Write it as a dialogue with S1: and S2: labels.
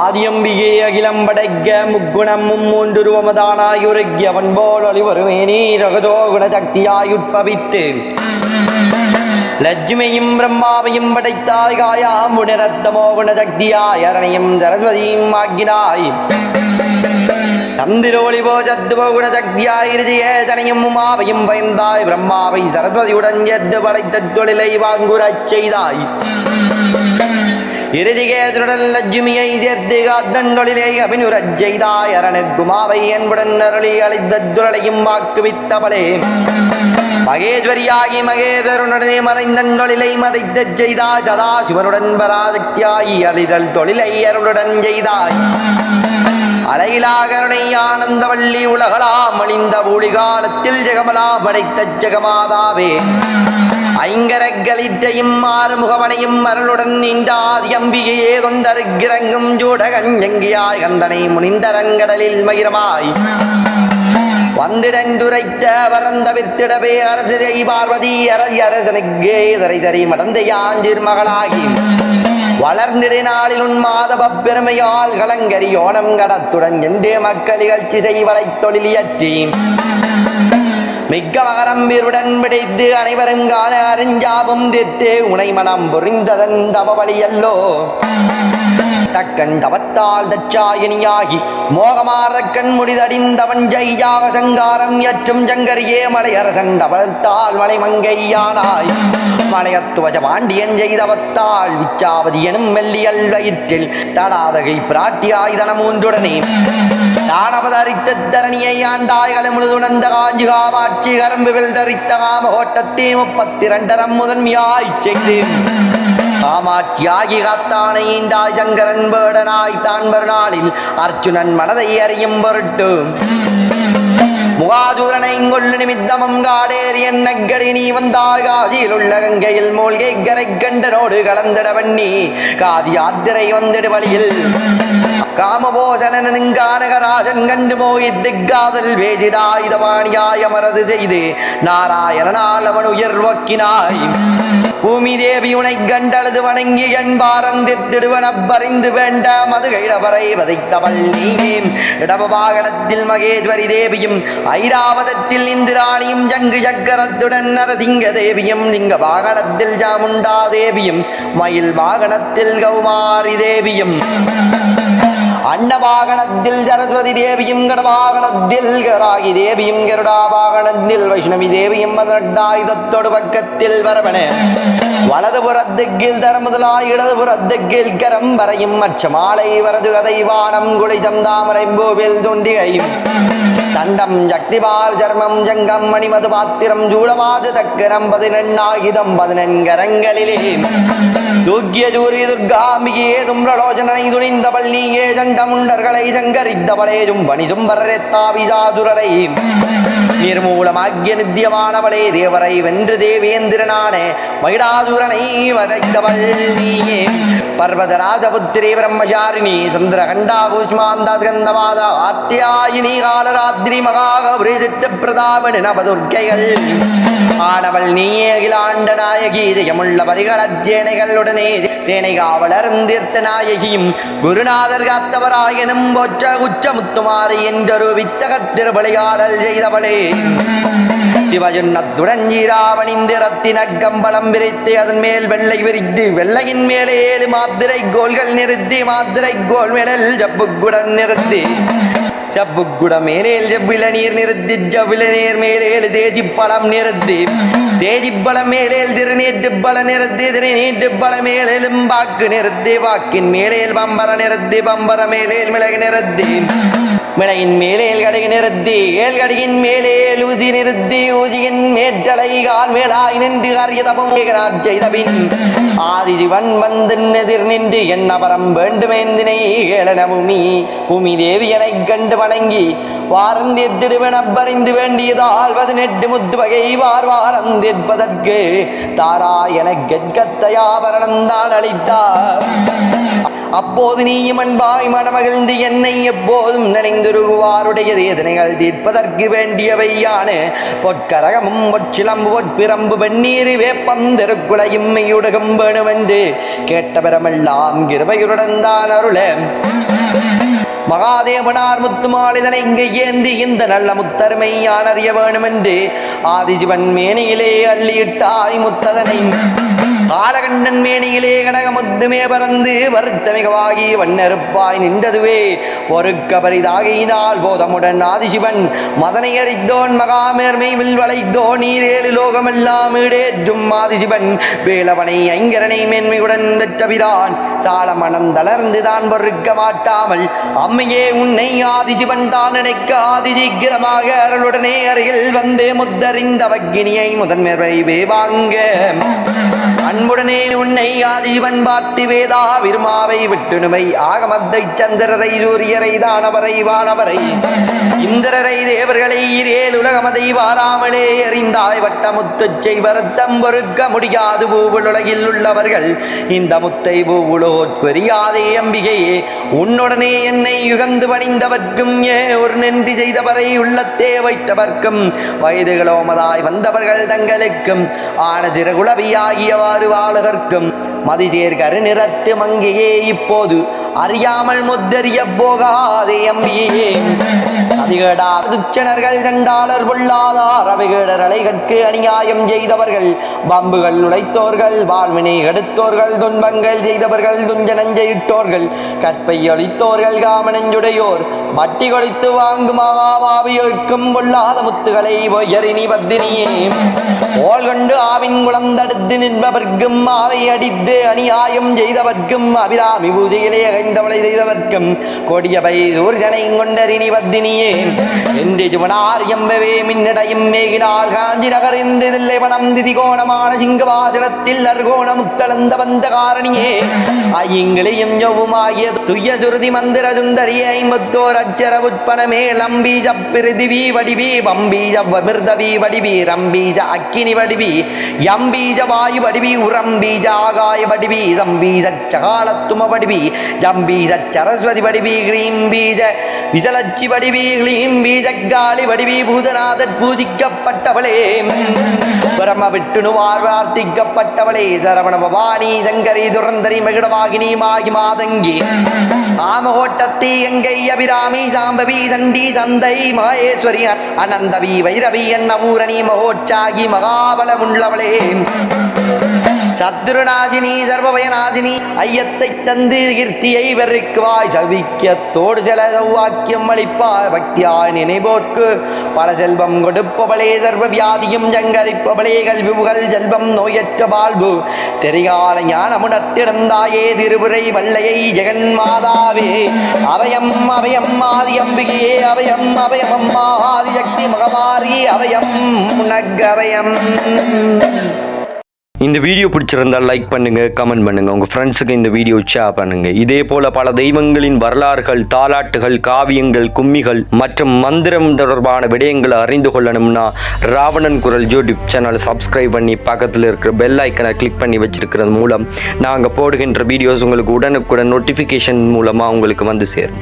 S1: ஆதியம்பிகே அகிலம் படைக்க முக்குணம் மும்மூன்றுருவமதானாயுருக்கியவன் போல் ஒளிவருமேனி ரகதோ குணசக்தியாயுட்பவித்து லட்சுமியும் பிரம்மாவையும் படைத்தாய் காயாம் உணரத்தமோ குணசக்தியாய் அரணையும் சரஸ்வதியும் ஆக்கினாய் சந்திரோளிபோ சத்துவோ குணசக்தியாய் இருஜயேதனையும் உமாவையும் பயந்தாய் பிரம்மாவை சரஸ்வதியுடன் எத்து படைத்த தொழிலை வாங்குறச் செய்தாய் இறுதிகேதனுடன் லட்சுமியை சேர்த்து காத்தண்டொழிலை அபினுரச் செய்தாய் அரணுக்குமாவை என்புடன் அருளி அளித்த துரளையும் வாக்குவித்தவளே மகேஸ்வரியாகி மகேஸ்வரனுடனே மறைந்தண்டொழிலை மதைத்தச் செய்தாய் சதாசிவனுடன் பராசக்தியாகி அழிதல் தொழிலை அருளுடன் செய்தாய் அலையிலா கருணை ஆனந்தவள்ளி உலகலாம் அழிந்த ஊழிகாலத்தில் ஜெகமலா படைத்த ஜெகமாதாவே ஐங்கரக்களிற்றையும் ஆறுமுகவனையும் அருளுடன் இந்த ஆதியம்பிகையே தொண்டருக்கிறங்கும் ஜூடகஞ்சங்கியாய் கந்தனை முனிந்தரங்கடலில் மகிரமாய் வந்திடந்துரைத்த வரந்த வித்திடவே அரசை பார்வதி அரசி அரசனுக்கே தரை தரி மடந்தையாஞ்சிர் மகளாகி வளர்ந்திடு நாளில் உன் மாதவ பெருமையால் கலங்கரி ஓணம் கடத்துடன் எந்தே மக்கள் நிகழ்ச்சி செய்வளை தொழிலியற்றி மிக்க மகரம் வீருடன் பிடித்து அனைவரும் காண அறிஞ்சாபம் தீர்த்து உனை மனம் புரிந்ததன் தவவழியல்லோ தக்கன் தவத்தால் தச்சாயினியாகி மோகமாறக்கண் முடிதடிந்தவன் ஜெய்யாக சங்காரம் எற்றும் ஜங்கரியே மலையரசன் தவத்தால் மலை மங்கையானாய் மலையத்துவஜ பாண்டியன் செய்தவத்தால் விச்சாவதி எனும் மெல்லியல் வயிற்றில் தடாதகை பிராட்டியாய் தனமூன்றுடனே தானவதரித்த தரணியை ஆண்டாய்களை முழுதுணர்ந்த காஞ்சி காமாட்சி கரம்புவில் தரித்த காம ஓட்டத்தே 32 முதன்மையாய் செய்து காமாட்சியாகி காத்தானை ஈண்டாய் சங்கரன் வேடனாய் தான் மறுநாளில் அர்ச்சுனன் மனதை அறியும் பொருட்டு முகாதூரனை கொள்ளு நிமித்தமும் காடேறி என்னகடி நீ வந்தாய் காதியில் உள்ள கங்கையில் மூழ்கை கரை கண்டனோடு கலந்திட வண்ணி காதி யாத்திரை வந்திடு வழியில் காமபோசனகானகராஜன் கண்டு மோகித்து காதல் வேஜிடாயுதபாணியாய் அமரது செய்து நாராயணனால் அவன் உயர்வக்கினாய் பூமி தேவி உனை கண்டழுது வணங்கி என்பாரந்திடுவன பறிந்து வேண்டாம் அது கைடவரை வதைத்தவள் நீயே இடபவாகனத்தில் மகேஸ்வரி தேவியும் ஐராவதத்தில் இந்திராணியும் ஜங்கு சக்கரத்துடன் நரசிங்க தேவியும் லிங்க வாகனத்தில் ஜாமுண்டா தேவியும் மயில் வாகனத்தில் கௌமாரி தேவியும் அன்னவாகனத்தில் சரஸ்வதி தேவியும் கடவாகனத்தில் கராகி தேவியும் கருடாவாகனத்தில் வைஷ்ணவி தேவியும் 18 பக்கத்தில் வரவன வலதுபுறத்துக்கில் தர முதலாய் இடதுபுறத்துக்கில் கரம் வரையும் மற்ற மாலை வரது கதை வானம் குலை சந்தாமரை கோவில் துண்டிகையும் தண்டம் சக்திபால் ஜர்மம் ஜங்கம் மணிமது பாத்திரம் ஜூடவாஜ தக்கரம் 18 கரங்களிலே தூக்கிய ஜூரி துர்காம்பிகே தும்ரலோச்சனை துணிந்தவள் நீயே சண்டமுண்டர்களை சங்கரித்தவளே ஜும்பனி சும்பரத்தாவிஜாதுரரை நிர்மூலமாகிய நித்தியமானவளே தேவரை வென்று தேவேந்திரனான மகிடாதுரனை வதைத்தவள் நீயே பர்வதராஜபுத்திரி பிரம்மச்சாரிணி சந்திரகண்டா கூஷ்மாந்தா ஸ்கந்தமாதா ஆத்தியாயினி காலராத்திரி மகாகபுரிசித்த பிரதாபனி நவதுர்க்கைகள் ஆனவள் நீயே அகிலாண்ட நாயகி ஜெயமுள்ள பரிகளஜேனைகளுடனே சேனை காவலர்ந்தீர்த்த நாயகியும் குருநாதர் காத்தவராயனும் ஒற்ற உச்சமுத்துமாறு என்றொரு வித்தகத்திரு பலிகாடல் செய்தவளே சிவஜுன்னத்துடன் ஜீராவணிந்து ரத்தின கம்பளம் விரித்து அதன் மேல் வெள்ளை விரித்து வெள்ளையின் மேலே 7 மாத்திரை கோள்கள் நிறுத்தி மாத்திரை கோள் மேலில் ஜப்புக்குடன் நிறுத்தி ஜப்புக்குட மேலேல் ஜவ்வில நீர் நிறுத்தி ஜவ்வில நீர் மேலேல் தேஜிப்பழம் நிறுத்தி தேஜிப்பழம் மேலேல் திருநீற்றுப்பழ நிறுத்தி திருநீற்றுப்பழ மேலும் பாக்கு நிறுத்தி பாக்கின் மேலேல் பம்பர நிறுத்தி பம்பர மேலேல் மிளகு நிறுத்தி மிளையின் மேலேல் கடுகு நிறுத்தி ஏழ்கடுகின் மேலேல் ஊசி நிறுத்தி ஊசியின் மேற்றலை கால் மேலாய் நின்று காரியதபம் செய்தபின் ஆதிஜிவன் வந்து எதிர் நின்று என்ன பரம் வேண்டுமேந்தினை ஏளன பூமி தேவியனை கண்டு வணங்கி வாரந்தீர்த்திடுவன பறிந்து வேண்டியதால் 18 முத்து வகை வாரந்தீர்ப்பதற்கு தாரா என கெட்கத்தையாபரணம் தான் அளித்தார் அப்போது நீயும் அன்பாய் மனமகிழ்ந்து என்னை எப்போதும் நினைந்துருவாருடைய வேதனைகள் தீர்ப்பதற்கு வேண்டியவையான பொற்கரகமும் பொற்சிலம்பு பொற்பிரம்பு வெந்நீர் வேப்பம் திருக்குலையும் மெய்யுடகம் வேணுமென்று கேட்டவரமெல்லாம் கிருபையுடன் தான் அருள மகாதேவனார் முத்துமாளிதனை இங்கு ஏந்தி இந்த நல்ல முத்தருமை யான் அறிய வேணுமென்று ஆதிசிவன் மேனியிலே அள்ளியிட்டாய் முத்ததனை காலகண்டன் மேனியிலே கனகமுத்துமே பறந்து வருத்த மிகவாகி வண்ணெருப்பாய் நின்றதுவே பொறுக்க பரிதாகினால் போதமுடன் ஆதிசிவன் மதனை அறிந்தோன் மகாமேர்மை வில்வளைத்தோ நீரேழு லோகமெல்லாம் ஈடேற்றும் ஆதிசிவன் வேலவனை ஐங்கரனை மேன்மையுடன் வெற்றபிரான் சால மனம் தளர்ந்துதான் பொறுக்க மாட்டாமல் அம்மையே உன்னை ஆதிசிவன் தான் நினைக்க ஆதிசீக்கிரமாக அருளுடனே அருகில் வந்தே முத்தறிந்த வக்கினியை முதன்மேர்வை வேவாங்க அன்புடனே உன்னை ஆதிவன் பார்த்து வேதா விருமாவை விட்டுணுமை ஆகமத்தை சந்திரரை சூரியரை தானவரை வானவரை இந்திரரை தேவர்களை ஏழுலகமதை வாராமலே எறிந்தாய் வட்ட முத்து செய்வரத்தம் பொறுக்க முடியாது பூவுலகில் உள்ளவர்கள் இந்த முத்தை பூவுலோற்கொரியாதே அம்பிகையே உன்னுடனே என்னை யுகந்து பணிந்தவர்க்கும் ஒரு நன்றி செய்தவரை உள்ளத்தே வைத்தவர்க்கும் வயதுகளோமதாய் வந்தவர்கள் தங்களுக்கும் ஆன சிறகுளவியாகியவாறு வாழகர்க்கும் மதிதேர் கருநிறத்து மங்கையே இப்போது அறியாமல் முத்தறிய போகாதே அம்பியே அதிகடார் துச்சனர்கள் கண்டாளர் பொல்லாதார் அவைகடர் அலைகட்கு அநியாயம் செய்தவர்கள் பம்புகள் உழைத்தோர்கள் வாழ்வினை எடுத்தோர்கள் துன்பங்கள் செய்தவர்கள் துஞ்சனஞ்செயிட்டோர்கள் கற்பை அளித்தோர்கள் காமனஞ்சுடையோர் வட்டி கொடுத்து வாங்கும் ஆவாவியோர்க்கும் பொல்லாத முத்துகளை பொய்யறினி பத்தினியே ஓல் கொண்டு ஆவின் குளந்தடுத்து நின்பவர்க்கும் ஆவை அடித்து அநியாயம் செய்தவர்க்கும் அபிராமி பூஜையிலே அகைந்தவளை செய்தவர்க்கும் கொடியவை சூர்ஜனை கொண்டறினி பத்தினியே என்று ஜுவனார் எம்பவே மின்னடையும் மேகினால் காஞ்சி நகரிந்தில்லை வனம் திதிகோணமான சிங்கவாசனத்தில் அர்கோண முத்தளந்த வந்த காரணியே ஐயங்களையும் யவுமாகிய துய்ய சுருதி மந்திர சுந்தரி ஐம்பத்தோர் அச்சர உட்பனமே லம்பீஜ பிரிதிவி வடிவி பம்பீஜ மிருதவி வடிவி ரம்பீஜ அக்கினி வடிவி யம்பீஜ வாயு வடிவி உரம்பீஜ ஆகாய வடிவி சம்பீஜ சகாலத்தும வடிவி ஜம்பீஜ சரஸ்வதி வடிவி கிரீம் பீஜ விசலச்சி வடிவி கிளீம் பீஜ காளி வடிவி பூதநாதர் பூஜிக்கப்பட்டவளே பிரம விட்டுணுவார் பிரார்த்திக்கப்பட்டவளே சரவண பவானி சங்கரி துரந்தரி மகிடவாகினி மாகி மாதங்கி ஆமகோட்டத்தி எங்கை அபிராமி சாம்பவி சண்டி சந்தை மகேஸ்வரி அனந்தவி வைரவி அன்னபூரணி மகோச்சாகி மகாபலமுள்ளவளே சத்ருநாஜினி சர்வபயநாஜினி ஐயத்தை தந்து கீர்த்தியை வெறிக்குவாய் சவிக்கத்தோடு சில சௌவாக்கியம் அளிப்பாய் பக்தியாய் நினைவோர்க்கு பல செல்வம் கொடுப்பவளே சர்வ வியாதியும் ஜங்கரிப்பவளே கல்வி புகழ் செல்வம் நோயற்ற வாழ்வு தெரிகால ஞானமுணர்த்திடம் தாயே திருபுரை வல்லையை ஜெகன்மாதாவே அபயம் அபயம் ஆதி அம்பிகையே அபயம் அபயம் அம்மா ஆதிசக்தி மகமாரி அபயம் உனக்கபயம்.
S2: இந்த வீடியோ பிடிச்சிருந்தால் லைக் பண்ணுங்க, கமெண்ட் பண்ணுங்க, உங்க ஃப்ரெண்ட்ஸுக்கு இந்த வீடியோ ஷேர் பண்ணுங்க. இதே போல பல தெய்வங்களின் வரலாறுகள், தாலாட்டுகள், காவியங்கள், கும்மிகள் மற்றும் மந்திரம் தொடர்பான விடயங்களை அறிந்து கொள்ளணும்னா ராவணன் குரல் யூடியூப் சேனலை சப்ஸ்கிரைப் பண்ணி பக்கத்தில் இருக்கிற பெல் ஐக்கனை கிளிக் பண்ணி வச்சிருக்கிறது மூலம் நாங்கள் போடுகின்ற வீடியோஸ் உங்களுக்கு உடனுக்குடன் நோட்டிஃபிகேஷன் மூலமாக உங்களுக்கு வந்து சேரும்.